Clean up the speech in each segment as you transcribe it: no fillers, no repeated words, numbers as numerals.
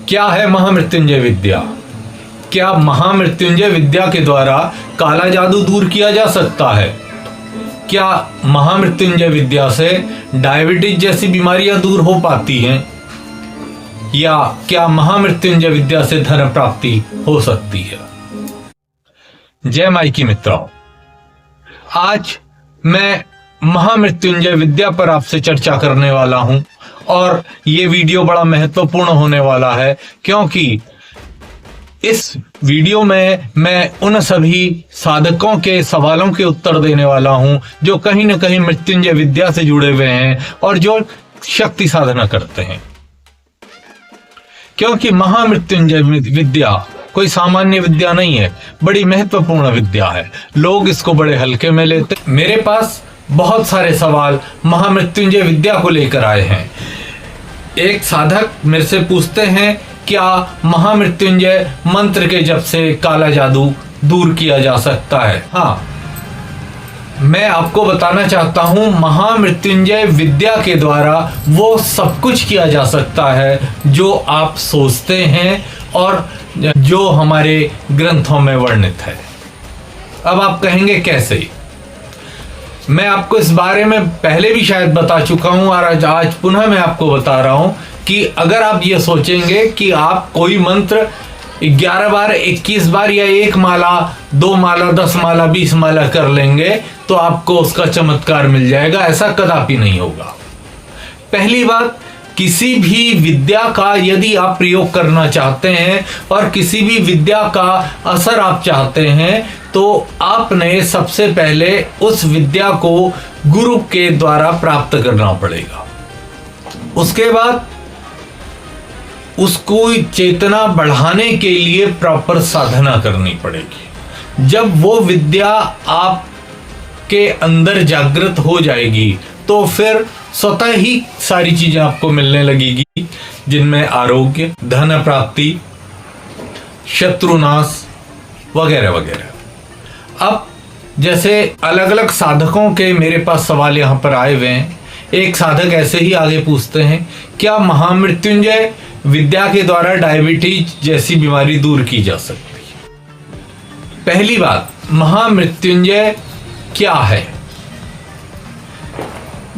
क्या है महामृत्युंजय विद्या? क्या महामृत्युंजय विद्या के द्वारा काला जादू दूर किया जा सकता है? क्या महामृत्युंजय विद्या से डायबिटीज जैसी बीमारियां दूर हो पाती हैं? या क्या महामृत्युंजय विद्या से धन प्राप्ति हो सकती है? जय माइकी मित्रों, आज मैं महामृत्युंजय विद्या पर आपसे चर्चा करने वाला हूं और ये वीडियो बड़ा महत्वपूर्ण होने वाला है, क्योंकि इस वीडियो में मैं उन सभी साधकों के सवालों के उत्तर देने वाला हूं जो कहीं ना कहीं मृत्युंजय विद्या से जुड़े हुए हैं और जो शक्ति साधना करते हैं। क्योंकि महामृत्युंजय विद्या कोई सामान्य विद्या नहीं है, बड़ी महत्वपूर्ण विद्या है। लोग इसको बड़े हल्के में लेते। मेरे पास बहुत सारे सवाल महामृत्युंजय विद्या को लेकर आए हैं। एक साधक मेरे से पूछते हैं, क्या महामृत्युंजय मंत्र के जप से काला जादू दूर किया जा सकता है? हाँ, मैं आपको बताना चाहता हूं, महामृत्युंजय विद्या के द्वारा वो सब कुछ किया जा सकता है जो आप सोचते हैं और जो हमारे ग्रंथों में वर्णित है। अब आप कहेंगे कैसे? मैं आपको इस बारे में पहले भी शायद बता चुका हूं और आज पुनः मैं आपको बता रहा हूं कि अगर आप ये सोचेंगे कि आप कोई मंत्र 11 बार, 21 बार या 1 माला, 2 माला, 10 माला, 20 माला कर लेंगे तो आपको उसका चमत्कार मिल जाएगा, ऐसा कदापि नहीं होगा। पहली बात, किसी भी विद्या का यदि आप प्रयोग करना चाहते हैं और किसी भी विद्या का असर आप चाहते हैं तो आपने सबसे पहले उस विद्या को गुरु के द्वारा प्राप्त करना पड़ेगा। उसके बाद उसको चेतना बढ़ाने के लिए प्रॉपर साधना करनी पड़ेगी। जब वो विद्या आपके अंदर जागृत हो जाएगी तो फिर स्वतः ही सारी चीजें आपको मिलने लगेगी, जिनमें आरोग्य, धन प्राप्ति, शत्रुनाश वगैरह वगैरह। अब जैसे अलग अलग साधकों के मेरे पास सवाल यहाँ पर आए हुए हैं। एक साधक ऐसे ही आगे पूछते हैं, क्या महामृत्युंजय विद्या के द्वारा डायबिटीज जैसी बीमारी दूर की जा सकती है? पहली बात, महामृत्युंजय क्या है?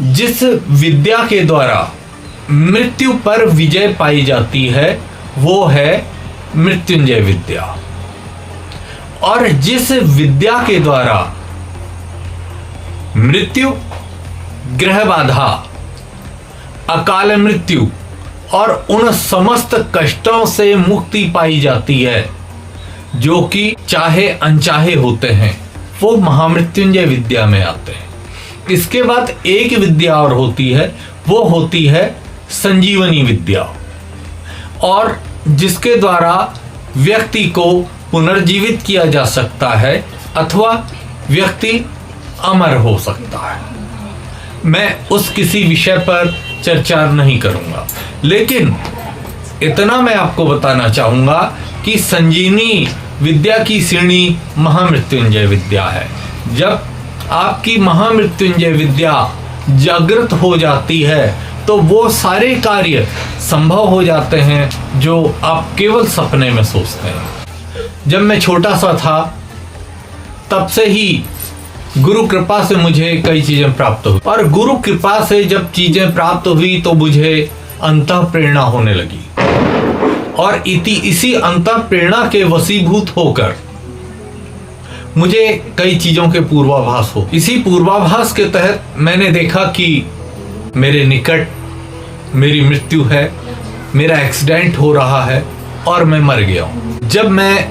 जिस विद्या के द्वारा मृत्यु पर विजय पाई जाती है वो है मृत्युंजय विद्या। और जिस विद्या के द्वारा मृत्यु, ग्रह बाधा, अकाल मृत्यु और उन समस्त कष्टों से मुक्ति पाई जाती है जो कि चाहे अनचाहे होते हैं, वो महामृत्युंजय विद्या में आते हैं। इसके बाद एक विद्या और होती है, वो होती है संजीवनी विद्या, और जिसके द्वारा व्यक्ति को पुनर्जीवित किया जा सकता है अथवा व्यक्ति अमर हो सकता है। मैं उस किसी विषय पर चर्चा नहीं करूंगा, लेकिन इतना मैं आपको बताना चाहूंगा कि संजीवनी विद्या की श्रेणी महामृत्युंजय विद्या है। जब आपकी महामृत्युंजय विद्या जागृत हो जाती है तो वो सारे कार्य संभव हो जाते हैं जो आप केवल सपने में सोचते हैं। जब मैं छोटा सा था तब से ही गुरु कृपा से मुझे कई चीजें प्राप्त हुई, और गुरु कृपा से जब चीजें प्राप्त हुई तो मुझे अंतः प्रेरणा होने लगी, और इसी अंतः प्रेरणा के वशीभूत होकर मुझे कई चीजों के पूर्वाभास हो। इसी पूर्वाभास के तहत मैंने देखा कि मेरे निकट मेरी मृत्यु है, मेरा एक्सीडेंट हो रहा है और मैं मर गया हूं। जब मैं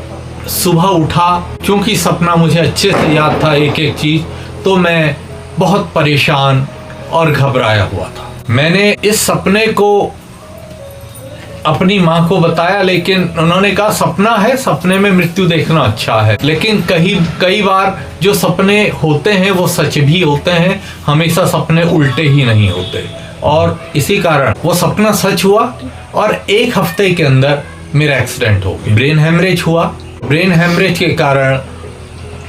सुबह उठा, क्योंकि सपना मुझे अच्छे से याद था एक एक चीज, तो मैं बहुत परेशान और घबराया हुआ था। मैंने इस सपने को अपनी माँ को बताया, लेकिन उन्होंने कहा सपना है, सपने में मृत्यु देखना अच्छा है। लेकिन कई बार जो सपने होते हैं वो सच भी होते हैं, हमेशा सपने उल्टे ही नहीं होते, और इसी कारण वो सपना सच हुआ और 1 हफ्ते के अंदर मेरा एक्सीडेंट हो गया। ब्रेन हेमरेज हुआ। ब्रेन हेमरेज के कारण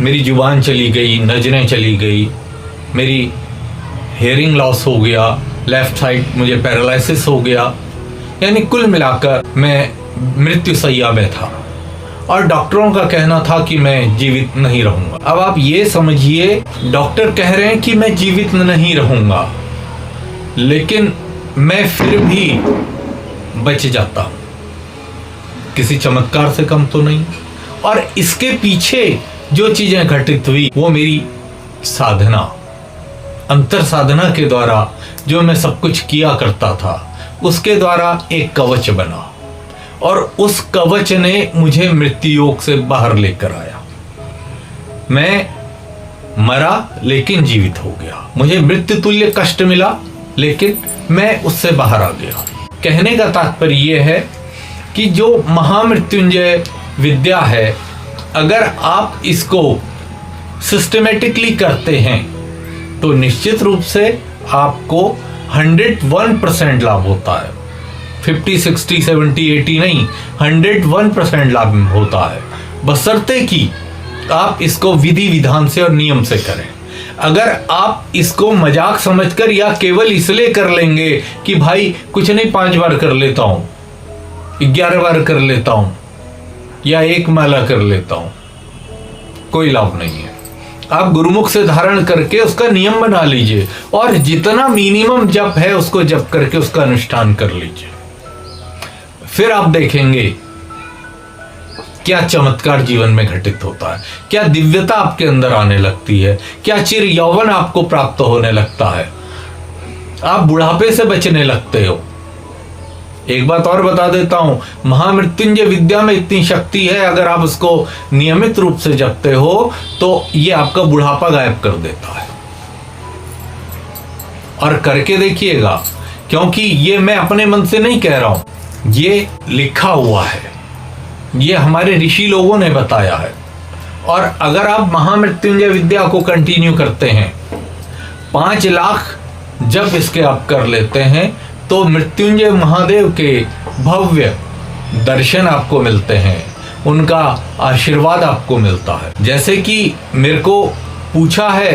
मेरी जुबान चली गई, नजरें चली गई, मेरी हेयरिंग लॉस हो गया, लेफ्ट साइड मुझे पैरालिसिस हो गया। यानी कुल मिलाकर मैं मृत्यु शैया में था और डॉक्टरों का कहना था कि मैं जीवित नहीं रहूंगा। अब आप ये समझिए, डॉक्टर कह रहे हैं कि मैं जीवित नहीं रहूंगा, लेकिन मैं फिर भी बच जाता हूं। किसी चमत्कार से कम तो नहीं। और इसके पीछे जो चीजें घटित हुई वो मेरी साधना, अंतर साधना के द्वारा जो मैं सब कुछ किया करता था, उसके द्वारा एक कवच बना और उस कवच ने मुझे मृत्यु योग से बाहर लेकर आया। मैं मरा लेकिन जीवित हो गया। मुझे मृत्यु तुल्य कष्ट मिला लेकिन मैं उससे बाहर आ गया। कहने का तात्पर्य यह है कि जो महामृत्युंजय विद्या है, अगर आप इसको सिस्टमेटिकली करते हैं तो निश्चित रूप से आपको 101% लाभ होता है। 50, 60, 70, 80 नहीं, 101% लाभ होता है, बशर्ते कि आप इसको विधि विधान से और नियम से करें। अगर आप इसको मजाक समझकर या केवल इसलिए कर लेंगे कि भाई कुछ नहीं 5 बार कर लेता हूं, 11 बार कर लेता हूं या 1 माला कर लेता हूं, कोई लाभ नहीं है। आप गुरुमुख से धारण करके उसका नियम बना लीजिए और जितना मिनिमम जप है उसको जप करके उसका अनुष्ठान कर लीजिए। फिर आप देखेंगे क्या चमत्कार जीवन में घटित होता है, क्या दिव्यता आपके अंदर आने लगती है, क्या चिर यौवन आपको प्राप्त होने लगता है, आप बुढ़ापे से बचने लगते हो। एक बात और बता देता हूं, महामृत्युंजय विद्या में इतनी शक्ति है, अगर आप उसको नियमित रूप से जपते हो तो ये आपका बुढ़ापा गायब कर देता है। और करके देखिएगा, क्योंकि ये मैं अपने मन से नहीं कह रहा हूं, ये लिखा हुआ है, ये हमारे ऋषि लोगों ने बताया है। और अगर आप महामृत्युंजय विद्या को कंटिन्यू करते हैं, 5 लाख जब इसके आप कर लेते हैं तो मृत्युंजय महादेव के भव्य दर्शन आपको मिलते हैं, उनका आशीर्वाद आपको मिलता है। जैसे कि मेरे को पूछा है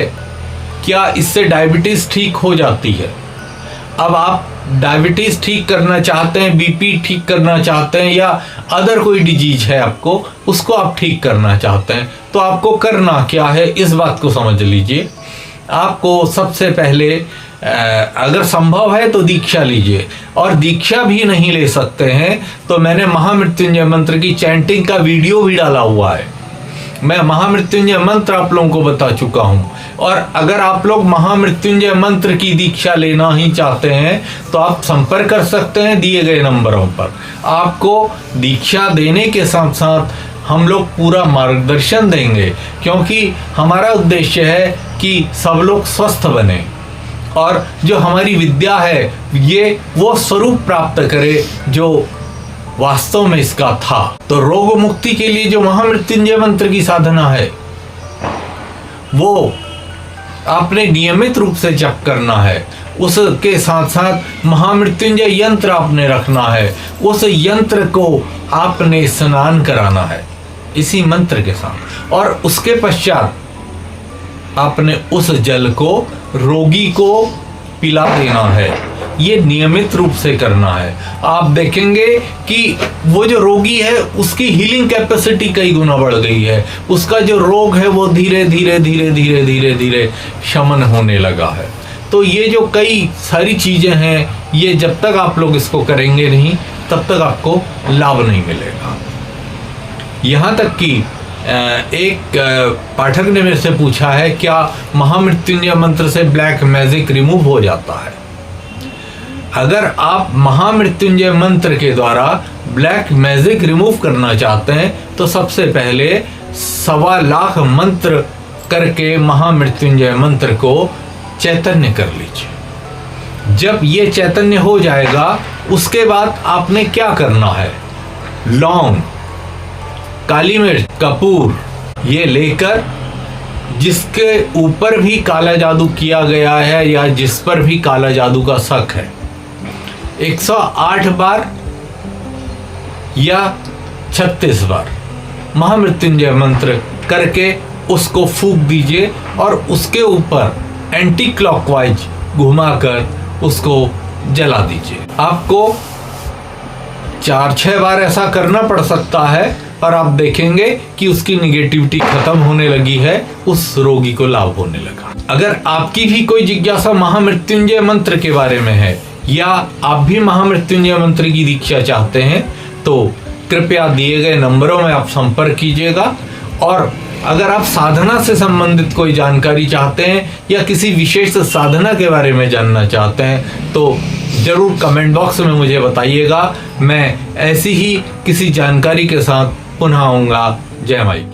क्या इससे डायबिटीज ठीक हो जाती है। अब आप डायबिटीज ठीक करना चाहते हैं, बीपी ठीक करना चाहते हैं या अदर कोई डिजीज है आपको, उसको आप ठीक करना चाहते हैं, तो आपको करना क्या है इस बात को समझ लीजिए। आपको सबसे पहले अगर संभव है तो दीक्षा लीजिए, और दीक्षा भी नहीं ले सकते हैं तो मैंने महामृत्युंजय मंत्र की चैंटिंग का वीडियो भी डाला हुआ है। मैं महामृत्युंजय मंत्र आप लोगों को बता चुका हूं। और अगर आप लोग महामृत्युंजय मंत्र की दीक्षा लेना ही चाहते हैं तो आप संपर्क कर सकते हैं दिए गए नंबरों पर। आपको दीक्षा देने के साथ साथ हम लोग पूरा मार्गदर्शन देंगे, क्योंकि हमारा उद्देश्य है कि सब लोग स्वस्थ बने और जो हमारी विद्या है ये वो स्वरूप प्राप्त करे जो वास्तव में इसका था। तो रोग मुक्ति के लिए जो महामृत्युंजय मंत्र की साधना है वो आपने नियमित रूप से जप करना है। उसके साथ साथ महामृत्युंजय यंत्र आपने रखना है, उस यंत्र को आपने स्नान कराना है इसी मंत्र के साथ, और उसके पश्चात आपने उस जल को रोगी को पिला देना है। ये नियमित रूप से करना है। आप देखेंगे कि वो जो रोगी है उसकी हीलिंग कैपेसिटी कई गुना बढ़ गई है, उसका जो रोग है वो धीरे धीरे धीरे धीरे धीरे धीरे शमन होने लगा है। तो ये जो कई सारी चीजें हैं, ये जब तक आप लोग इसको करेंगे नहीं तब तक आपको लाभ नहीं मिलेगा। यहाँ तक कि एक पाठक ने मेरे से पूछा है क्या महामृत्युंजय मंत्र से ब्लैक मैजिक रिमूव हो जाता है। अगर आप महामृत्युंजय मंत्र के द्वारा ब्लैक मैजिक रिमूव करना चाहते हैं तो सबसे पहले 1.25 लाख मंत्र करके महामृत्युंजय मंत्र को चैतन्य कर लीजिए। जब ये चैतन्य हो जाएगा उसके बाद आपने क्या करना है, लौंग, काली मिर्च, कपूर ये लेकर जिसके ऊपर भी काला जादू किया गया है या जिस पर भी काला जादू का शक है 108 बार या 36 बार महामृत्युंजय मंत्र करके उसको फूंक दीजिए और उसके ऊपर एंटी क्लॉकवाइज घुमाकर उसको जला दीजिए। आपको 4-6 बार ऐसा करना पड़ सकता है और आप देखेंगे कि उसकी निगेटिविटी खत्म होने लगी है, उस रोगी को लाभ होने लगा। अगर आपकी भी कोई जिज्ञासा महामृत्युंजय मंत्र के बारे में है या आप भी महामृत्युंजय मंत्र की दीक्षा चाहते हैं तो कृपया दिए गए नंबरों में आप संपर्क कीजिएगा। और अगर आप साधना से संबंधित कोई जानकारी चाहते हैं या किसी विशेष साधना के बारे में जानना चाहते हैं तो जरूर कमेंट बॉक्स में मुझे बताइएगा। मैं ऐसी ही किसी जानकारी के साथ पुनः आऊँगा। जय माई।